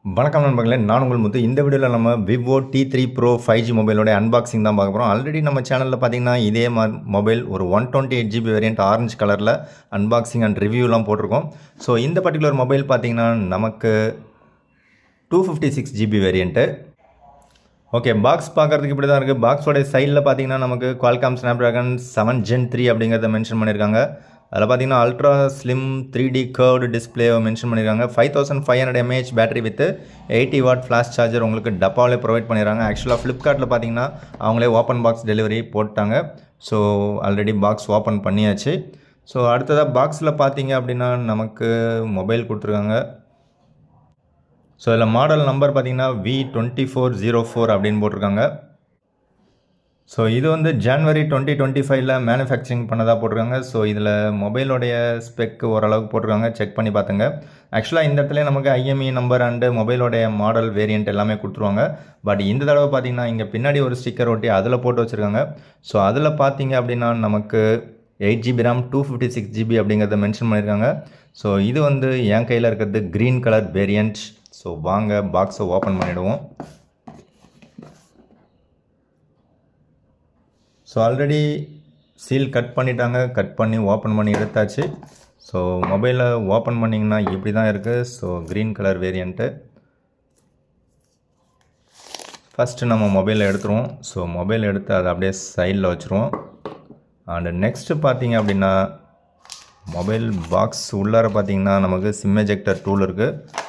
வணக்கம் நண்பர்களே, நான் உங்கள் முத்து. இந்த வீடியோவில் நம்ம விவோ T3 Pro 5G மொபைலோட அன்பாக்சிங் தான் பார்க்க போகிறோம். ஆல்ரெடி நம்ம சேனலில் பார்த்தீங்கன்னா இதே மொபைல் ஒரு 128GB வேரியண்ட் ஆரஞ்சு கலரில் அன்பாக்சிங் அண்ட் ரிவ்யூலாம் போட்டிருக்கோம். ஸோ இந்த பர்டிகுலர் மொபைல் பார்த்தீங்கன்னா நமக்கு 256GB வேரியண்ட்டு. ஓகே, பாக்ஸ் பார்க்குறதுக்கு இப்படி தான் இருக்குது. பாக்ஸோடைய சைடில் பார்த்தீங்கன்னா நமக்கு Qualcomm Snapdragon 7 Gen 3 அப்படிங்கிறத மென்ஷன் பண்ணியிருக்காங்க. அதில் பார்த்தீங்கன்னா அல்ட்ரா ஸ்லிம் 3D கர்வ்டு டிஸ்பிளேவை மென்ஷன் பண்ணியிருக்காங்க. 5500 mAh battery with 80W flash charger உங்களுக்கு டப்பாவிலே ப்ரொவைட் பண்ணிடுறாங்க. ஆக்சுவலாக ஃப்ளிப்கார்ட்டில் பார்த்தீங்கன்னா அவங்களே ஓப்பன் பாக்ஸ் டெலிவரி போட்டாங்க. ஸோ ஆல்ரெடி பாக்ஸ் ஓப்பன் பண்ணியாச்சு. ஸோ அடுத்ததாக பாக்ஸில் பார்த்தீங்க அப்படின்னா நமக்கு மொபைல் கொடுத்துருக்காங்க. ஸோ இதில் மாடல் நம்பர் பார்த்தீங்கன்னா V2404 அப்படின்னு போட்டிருக்காங்க. ஸோ இது வந்து ஜனவரி 2025 மேனுஃபேக்சரிங் பண்ணதாக போட்டிருக்காங்க. ஸோ இதில் மொபைலோடைய ஸ்பெக் ஓரளவுக்கு போட்டிருக்காங்க, செக் பண்ணி பார்த்துங்க. ஆக்சுவலாக இந்த இடத்துல நமக்கு IMEI நம்பர் அண்டு மொபைலோடைய மாடல் வேரியண்ட் எல்லாமே கொடுத்துருவாங்க. பட் இந்த தடவை பார்த்தீங்கன்னா இங்கே பின்னாடி ஒரு ஸ்டிக்கர் ஒட்டி அதில் போட்டு வச்சுருக்காங்க. ஸோ அதில் பார்த்தீங்க அப்படின்னா நமக்கு 8GB RAM 256GB அப்படிங்கிறத மென்ஷன் பண்ணியிருக்காங்க. ஸோ இது வந்து என் கையில் இருக்கிறது க்ரீன் கலர் வேரியண்ட். ஸோ வாங்க பாக்ஸை ஓப்பன் பண்ணிவிடுவோம். ஸோ ஆல்ரெடி சீல் கட் பண்ணிட்டாங்க, கட் பண்ணி ஓப்பன் பண்ணி எடுத்தாச்சு. ஸோ மொபைலை ஓப்பன் பண்ணிங்கன்னா இப்படி தான் இருக்குது. So green colour variant. First நம்ம மொபைலை எடுத்துருவோம். ஸோ மொபைல் எடுத்து அதை அப்படியே சைடில் வச்சுருவோம். அண்டு நெக்ஸ்ட்டு பார்த்தீங்க அப்படின்னா மொபைல் பாக்ஸ் உள்ளார பார்த்தீங்கன்னா நமக்கு சிம் எஜெக்டர் டூல் இருக்குது.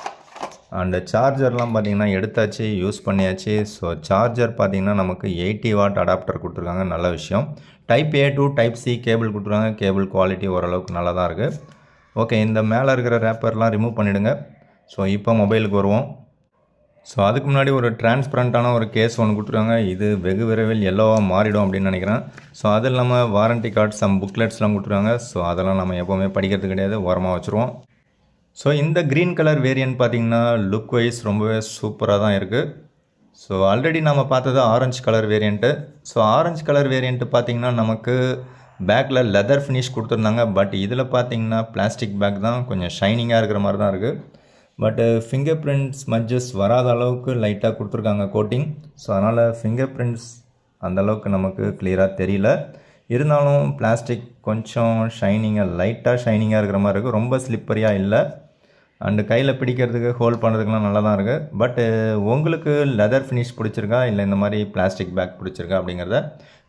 அண்டு சார்ஜர்லாம் பார்த்தீங்கன்னா எடுத்தாச்சு, யூஸ் பண்ணியாச்சு. ஸோ சார்ஜர் பார்த்தீங்கன்னா நமக்கு 80W அடாப்டர் கொடுத்துருக்காங்க, நல்ல விஷயம். Type A to type C cable கொடுத்துருக்காங்க. கேபிள் குவாலிட்டி ஓரளவுக்கு நல்லா தான் இருக்குது. ஓகே, இந்த மேலே இருக்கிற ரேப்பர்லாம் ரிமூவ் பண்ணிவிடுங்க. ஸோ இப்போ மொபைலுக்கு வருவோம். ஸோ அதுக்கு முன்னாடி ஒரு டிரான்ஸ்பரண்ட்டான ஒரு கேஸ் ஒன்று கொடுத்துருக்காங்க. இது வெகு விரைவில் எல்லோவாக மாறிடும் அப்படின்னு நினைக்கிறேன். ஸோ அது இல்லாமல் வாரண்டி கார்டு, சம் புக்லெட்ஸ்லாம் கொடுத்துருக்காங்க. ஸோ அதெல்லாம் நம்ம எப்போவுமே படிக்கிறது கிடையாது, ஓரமாக வச்சுருவோம். ஸோ இந்த க்ரீன் கலர் வேரியண்ட் பார்த்திங்கன்னா லுக் வைஸ் ரொம்பவே சூப்பராக தான் இருக்குது. ஸோ ஆல்ரெடி நம்ம பார்த்தது orange colour variant. So orange colour variant பார்த்திங்கன்னா நமக்கு பேக்கில் லெதர் ஃபினிஷ் கொடுத்துருந்தாங்க. பட் இதில் பார்த்திங்கன்னா பிளாஸ்டிக் பேக் தான், கொஞ்சம் ஷைனிங்காக இருக்கிற மாதிரி தான் இருக்குது. பட்டு ஃபிங்கர் பிரிண்ட் ஸ்மட்ஜஸ் வராத அளவுக்கு லைட்டாக கொடுத்துருக்காங்க கோட்டிங். ஸோ அதனால் ஃபிங்கர் பிரிண்ட்ஸ் அந்தளவுக்கு நமக்கு கிளியராக தெரியல. இருந்தாலும் பிளாஸ்டிக் கொஞ்சம் ஷைனிங்காக, லைட்டாக ஷைனிங்காக இருக்கிற மாதிரி இருக்குது, ரொம்ப ஸ்லிப்பரியாக இல்லை. அண்டு கையில் பிடிக்கிறதுக்கு ஹோல்ட் பண்ணுறதுக்குலாம் நல்லா தான் இருக்குது. பட்டு உங்களுக்கு லெதர் ஃபினிஷ் பிடிச்சிருக்கா இல்லை இந்த மாதிரி பிளாஸ்டிக் பேக் பிடிச்சிருக்கா அப்படிங்கிறத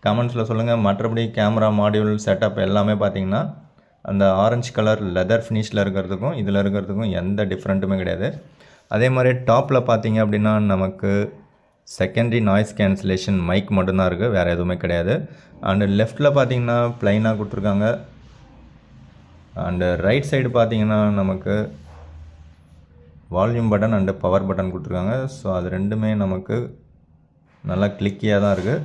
கமெண்ட்ஸில் சொல்லுங்கள். மற்றபடி கேமரா மாடியூல் செட்டப் எல்லாமே பார்த்திங்கன்னா அந்த ஆரஞ்சு கலர் லெதர் ஃபினிஷில் இருக்கிறதுக்கும் இதில் இருக்கிறதுக்கும் எந்த டிஃப்ரெண்ட்டுமே கிடையாது. அதே மாதிரி டாப்பில் பார்த்திங்க அப்படின்னா நமக்கு செகண்டரி நாய்ஸ் கேன்சலேஷன் மைக் மட்டும்தான் இருக்குது, வேறு எதுவுமே கிடையாது. அண்டு லெஃப்ட்டில் பார்த்திங்கன்னா ப்ளைனாக கொடுத்துருக்காங்க. அண்டு ரைட் சைடு பார்த்திங்கன்னா நமக்கு volume button and power button கொடுத்துருக்காங்க. ஸோ அது ரெண்டுமே நமக்கு நல்லா கிளிக்கியாக தான் இருக்குது.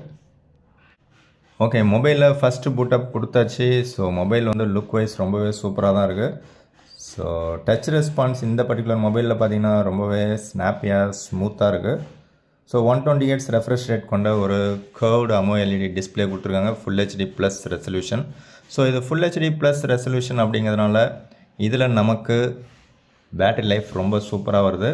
ஓகே, மொபைலில் ஃபஸ்ட்டு பூட்டப் கொடுத்தாச்சு. ஸோ மொபைல் வந்து லுக் வைஸ் ரொம்பவே சூப்பராக தான் இருக்குது. ஸோ டச் ரெஸ்பான்ஸ் இந்த பர்டிகுலர் மொபைலில் பார்த்திங்கன்னா ரொம்பவே ஸ்னாப்பியாக ஸ்மூத்தாக இருக்குது. ஸோ 120Hz ரெஃப்ரெஷ் ரேட் கொண்ட ஒரு கர்வ்டு AMOLED டிஸ்பிளே கொடுத்துருக்காங்க, full HD plus resolution. So இது ஃபுல் HD ப்ளஸ் ரெசல்யூஷன் அப்படிங்கிறதுனால இதில் நமக்கு பேட்டரி லைஃப் ரொம்ப சூப்பராக வருது.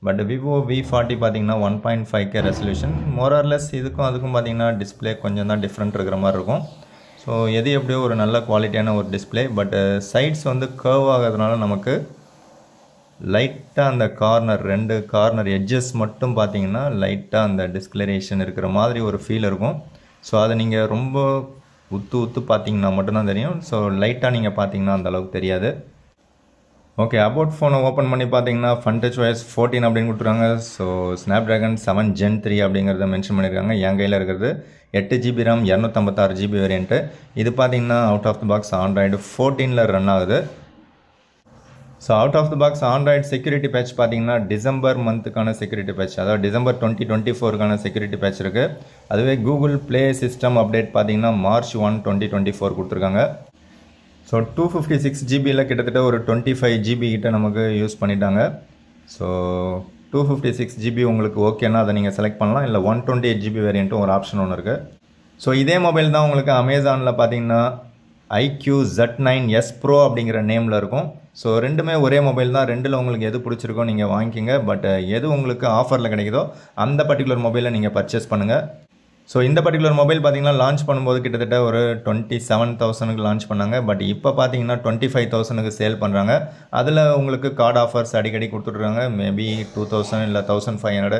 பட் விவோ V40 பார்த்திங்கன்னா 1.5K ரெசல்யூஷன். மோரார்லெஸ் இதுக்கும் அதுக்கும் பார்த்திங்கன்னா டிஸ்பிளே கொஞ்சம் தான் டிஃப்ரெண்ட் இருக்கிற மாதிரி இருக்கும். ஸோ எது எப்படியோ ஒரு நல்ல குவாலிட்டியான ஒரு டிஸ்பிளே. பட் சைட்ஸ் வந்து கர்வ் ஆகிறதுனால நமக்கு லைட்டாக அந்த ரெண்டு கார்னர் எட்ஜஸ் மட்டும் பார்த்திங்கன்னா லைட்டாக அந்த டிஸ்கலரேஷன் இருக்கிற மாதிரி ஒரு ஃபீல் இருக்கும். ஸோ அதை நீங்கள் ரொம்ப உத்து பார்த்திங்கன்னா மட்டும்தான் தெரியும். ஸோ லைட்டாக நீங்கள் பார்த்திங்கன்னா அந்தளவுக்கு தெரியாது. ஓகே, அபவுட் ஃபோனை ஓப்பன் பண்ணி பார்த்தீங்கன்னா FunTouchOS 14 அப்படின்னு கொடுத்துருக்காங்க. ஸோ Snapdragon 7 Gen 3 அப்படிங்கிறத மென்ஷன் பண்ணியிருக்காங்க. என் கையில் இருக்கிறது 8GB RAM 256GB வேரியண்ட்டு. இது பார்த்தீங்கன்னா out of the box android 14 run ஆகுது. So out of the box android security patch பார்த்தீங்கன்னா டிசம்பர் மந்த்துக்கான செக்யூரிட்டி பேட்ச், அதாவது டிசம்பர் 2024க்கான செக்யூரிட்டி பேட்ச் இருக்குது. அதுவே கூகுள் ப்ளே சிஸ்டம் அப்டேட் பார்த்தீங்கன்னா March 1, 2024 கொடுத்துருக்காங்க. ஸோ 256GBயில் கிட்டத்தட்ட ஒரு 25GB கிட்ட நமக்கு யூஸ் பண்ணிட்டாங்க. ஸோ 256GB உங்களுக்கு ஓகேனா அதை நீங்கள் செலக்ட் பண்ணலாம். இல்லை 128GB வேரியண்ட்டும் ஒரு ஆப்ஷன் ஒன்று இருக்குது. ஸோ இதே மொபைல் தான் உங்களுக்கு அமேசானில் பார்த்தீங்கன்னா IQ Z9S Pro அப்படிங்கிற நேமில் இருக்கும். ஸோ ரெண்டுமே ஒரே மொபைல் தான். ரெண்டில் உங்களுக்கு எது பிடிச்சிருக்கோ நீங்கள் வாங்கிக்கிங்க. பட் எது உங்களுக்கு ஆஃபரில் கிடைக்குதோ அந்த பர்டிகுலர் மொபைலை நீங்கள் பர்ச்சேஸ் பண்ணுங்கள். ஸோ இந்த பர்டிகுலர் மொபைல் பார்த்தீங்கன்னா லான்ச் பண்ணும்போது கிட்டத்தட்ட ஒரு 27,000க்கு லான்ச் பண்ணாங்க. பட் இப்போ பார்த்தீங்கன்னா 25,000க்கு சேல் பண்ணுறாங்க. அதில் உங்களுக்கு கார்டு ஆஃபர்ஸ் அடிக்கடி கொடுத்துட்ருக்காங்க. மேபி 2,000 இல்லை 1,500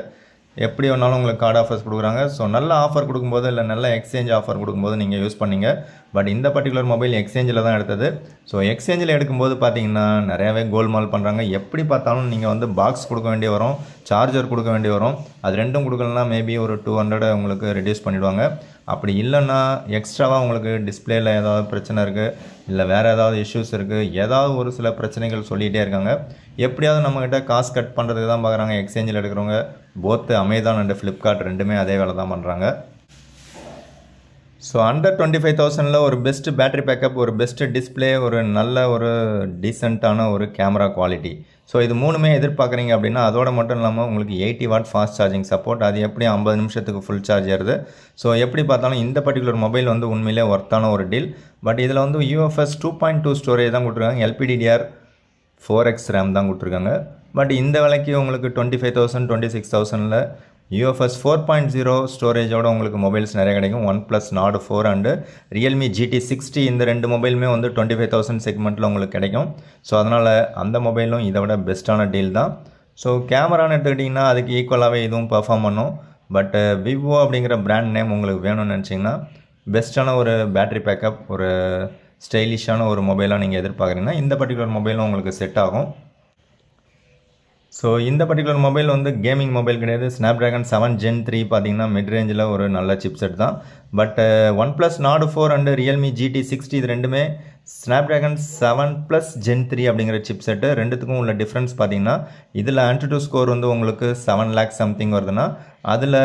எப்படி வேணாலும் உங்களுக்கு கார்டு ஆஃபர்ஸ் கொடுக்குறாங்க. ஸோ நல்ல ஆஃபர் கொடுக்கும்போது இல்லை நல்ல எக்ஸ்சேஞ்ச் ஆஃபர் கொடுக்கும்போது நீங்கள் யூஸ் பண்ணிங்க. பட் இந்த பர்டிகுலர் மொபைல் எக்ஸ்சேஞ்சில் தான் எடுத்தது. ஸோ எக்ஸ்சேஞ்சில் எடுக்கும்போது பார்த்தீங்கன்னா நிறையாவே கோல்மால் பண்ணுறாங்க. எப்படி பார்த்தாலும் நீங்கள் வந்து பாக்ஸ் கொடுக்க வேண்டிய வரும், சார்ஜர் கொடுக்க வேண்டிய வரும். அது ரெண்டும் கொடுக்கலன்னா மேபி ஒரு 200 உங்களுக்கு ரெடியூஸ் பண்ணிவிடுவாங்க. அப்படி இல்லைன்னா எக்ஸ்ட்ராவாக உங்களுக்கு டிஸ்பிளேயில் ஏதாவது பிரச்சனை இருக்குது, இல்லை வேறு ஏதாவது இஷ்யூஸ் இருக்குது, ஏதாவது ஒரு சில பிரச்சனைகள் சொல்லிகிட்டே இருக்காங்க. எப்படியாவது நம்மக்கிட்ட காசு கட் பண்ணுறதுக்கு தான் பார்க்குறாங்க எக்ஸ்சேஞ்சில் எடுக்கிறவங்க. போத்து அமேசான் அண்ட் ஃப்ளிப்கார்ட் ரெண்டுமே அதே வேலை தான் பண்ணுறாங்க. ஸோ அண்டர் 25,000ல் ஒரு பெஸ்ட்டு பேட்டரி பேக்கப், ஒரு பெஸ்ட்டு டிஸ்பிளே, ஒரு நல்ல ஒரு டீசெண்டான ஒரு கேமரா குவாலிட்டி. ஸோ இது மூணுமே எதிர்பார்க்குறீங்க அப்படின்னா அதோட மட்டும் இல்லாமல் உங்களுக்கு 80 வாட் ஃபாஸ்ட் சார்ஜிங் சப்போர்ட். அது எப்படி 50 நிமிஷத்துக்கு ஃபுல் சார்ஜ் ஏறுது. ஸோ எப்படி பார்த்தாலும் இந்த பர்டிகுலர் மொபைல் வந்து உண்மையிலே ஒர்த்தான ஒரு டீல். பட் இதில் வந்து UFS 2.2 ஸ்டோரேஜ் தான் கொடுத்துருக்காங்க. LPDDR4X RAM தான் கொடுத்துருக்காங்க. பட் இந்த விலைக்கு உங்களுக்கு 25,000 26,000ல் UFS 4.0 ஸ்டோரேஜோட உங்களுக்கு மொபைல்ஸ் நிறைய கிடைக்கும். OnePlus Nord 4 and Realme GT60 இந்த ரெண்டு மொபைலுமே வந்து 25,000 செக்மெண்ட்டில் உங்களுக்கு கிடைக்கும். ஸோ அதனால் அந்த மொபைலும் இதை விட பெஸ்ட்டான டீல் தான். ஸோ கேமரான்னு எடுத்துக்கிட்டிங்கன்னா அதுக்கு ஈக்குவலாகவே இதுவும் பர்ஃபார்ம் பண்ணும். பட் விவோ அப்படிங்கிற பிராண்ட் நேம் உங்களுக்கு வேணும்னு நினச்சிங்கன்னா பெஸ்ட்டான ஒரு பேட்டரி பேக்கப், ஒரு ஸ்டைலிஷான ஒரு மொபைலாக நீங்கள் எதிர்பார்க்குறீங்கன்னா இந்த பர்டிகுலர் மொபைலும் உங்களுக்கு செட் ஆகும். ஸோ இந்த பர்டிகுலர் மொபைல் வந்து கேமிங் மொபைல் கிடையாது. Snapdragon 7 Gen 3 பார்த்தீங்கன்னா மிட் ரேஞ்சில் ஒரு நல்ல சிப்செட் தான். But OnePlus Nord 4 and Realme GT60 இது ரெண்டுமே Snapdragon 7+ Gen 3 அப்படிங்கிற சிப்செட்டு. ரெண்டுத்துக்கும் உள்ள டிஃப்ரென்ஸ் பார்த்தீங்கன்னா இதில் AnTuTu ஸ்கோர் வந்து உங்களுக்கு 7 lakh சம்திங் வருதுன்னா அதில்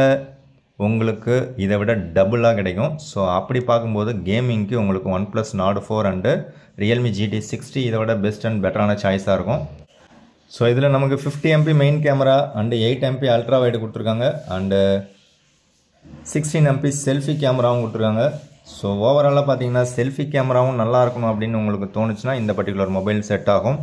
உங்களுக்கு இதை விட டபுளாக கிடைக்கும். ஸோ அப்படி பார்க்கும்போது கேமிங்க்கு உங்களுக்கு OnePlus Nord 4 and Realme GT60 இதை விட பெஸ்ட் அண்ட் பெட்டரான சாய்ஸாக இருக்கும். ஸோ இதில் நமக்கு 50 MP main camera and 8 MP ultra wide கொடுத்துருக்காங்க அண்டு 16 MP செல்ஃபி கேமராவும் கொடுத்துருக்காங்க. ஸோ ஓவராலாக பார்த்தீங்கன்னா செல்ஃபி கேமராவும் நல்லா இருக்கணும் அப்படின்னு உங்களுக்கு தோணுச்சுன்னா இந்த பர்டிகுலர் மொபைல் செட் ஆகும்.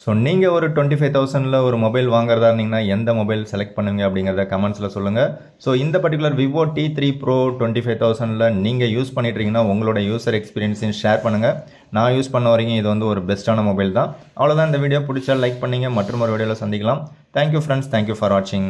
ஸோ நீங்கள் ஒரு 25,000ல் ஒரு மொபைல் வாங்குறதா இருந்தீங்கன்னா எந்த மொபைல் செலக்ட் பண்ணுவீங்க அப்படிங்கிறத கமெண்ட்ஸில் சொல்லுங்கள். ஸோ இந்த பர்டிகுலர் விவோ T3 Pro 25,000ல் நீங்கள் யூஸ் பண்ணிட்டுருக்கீங்கன்னா உங்களோட யூசர் எக்ஸ்பீரியன்ஸையும் ஷேர் பண்ணுங்கள். நான் யூஸ் பண்ண வரைக்கும் இது வந்து ஒரு பெஸ்ட்டான மொபைல் தான். அவ்வளோதான், இந்த வீடியோ பிடிச்சா லைக் பண்ணிங்க. மற்றும் ஒரு வீடியோவில் சந்திக்கலாம். தேங்க்யூ ஃப்ரெண்ட்ஸ், தேங்க்யூ ஃபார் வாட்சிங்.